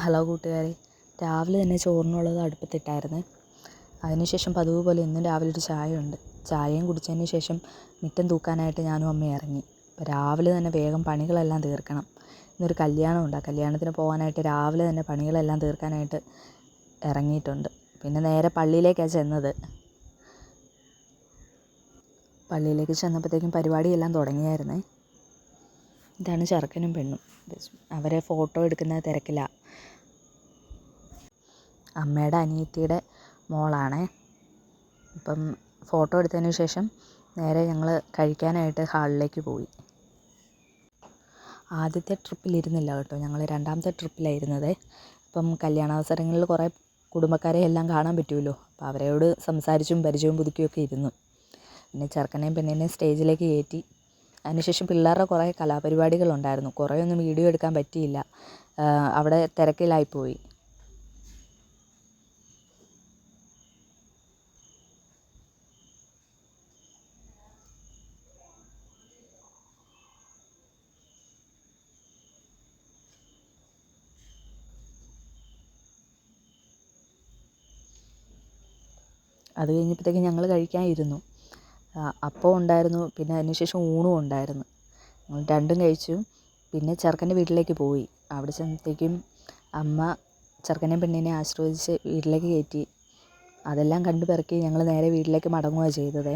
Hello കൂട്ടുകാരെ, രാവിലെ തന്നെ ചോറിനുള്ളത് അടുപ്പത്തിട്ടായിരുന്നു. അതിനുശേഷം പതിവ് പോലെ ഇന്നും രാവിലെ ഒരു ചായയുണ്ട്. ചായയും കുടിച്ചതിന് ശേഷം മുറ്റം തൂക്കാനായിട്ട് ഞാനും അമ്മയും ഇറങ്ങി. അപ്പോൾ രാവിലെ തന്നെ വേഗം പണികളെല്ലാം തീർക്കണം. ഇന്നൊരു കല്യാണമുണ്ട്. ആ കല്യാണത്തിന് പോകാനായിട്ട് രാവിലെ തന്നെ പണികളെല്ലാം തീർക്കാനായിട്ട് ഇറങ്ങിയിട്ടുണ്ട്. പിന്നെ നേരെ പള്ളിയിലേക്കാണ് ചെന്നത്. പള്ളിയിലേക്ക് ചെന്നപ്പോഴത്തേക്കും പരിപാടിയെല്ലാം തുടങ്ങിയായിരുന്നേ. ഇതാണ് ചെറുക്കനും പെണ്ണും. അവരെ ഫോട്ടോ എടുക്കുന്ന തിരക്കിലാണ്. അമ്മയുടെ അനിയത്തിയുടെ മോളാണേ. അപ്പം ഫോട്ടോ എടുത്തതിന് ശേഷം നേരെ ഞങ്ങൾ കഴിക്കാനായിട്ട് ഹാളിലേക്ക് പോയി. ആദ്യത്തെ ട്രിപ്പിലിരുന്നില്ല കേട്ടോ, ഞങ്ങൾ രണ്ടാമത്തെ ട്രിപ്പിലായിരുന്നത്. അപ്പം കല്യാണാവസരങ്ങളിൽ കുറേ കുടുംബക്കാരെ എല്ലാം കാണാൻ പറ്റുമല്ലോ. അപ്പോൾ അവരോട് സംസാരിച്ചും പരിചയവും പുതുക്കിയൊക്കെ ഇരുന്നു. പിന്നെ ചെറുക്കനെയും പെണ്ണിനെയും സ്റ്റേജിലേക്ക് കയറ്റി. അതിനുശേഷം പിള്ളേരുടെ കുറേ കലാപരിപാടികളുണ്ടായിരുന്നു. കുറേയൊന്നും വീഡിയോ എടുക്കാൻ പറ്റിയില്ല, അവിടെ തിരക്കിലായിപ്പോയി. അത് കഴിഞ്ഞപ്പോഴത്തേക്കും ഞങ്ങൾ കഴിക്കാൻ ഇരുന്നു. അപ്പം ഉണ്ടായിരുന്നു, പിന്നെ അതിനുശേഷം ഊണും ഉണ്ടായിരുന്നു. ഞങ്ങൾ രണ്ടും കഴിച്ചു. പിന്നെ ചെറുക്കൻ്റെ വീട്ടിലേക്ക് പോയി. അവിടെ ചെന്നപ്പോഴത്തേക്കും അമ്മ ചെറുക്കനെയും പെണ്ണിനെ ആശീർവദിച്ച് വീട്ടിലേക്ക് കയറ്റി. അതെല്ലാം കണ്ടു പെറുക്കി ഞങ്ങൾ നേരെ വീട്ടിലേക്ക് മടങ്ങുകയാണ് ചെയ്തത്.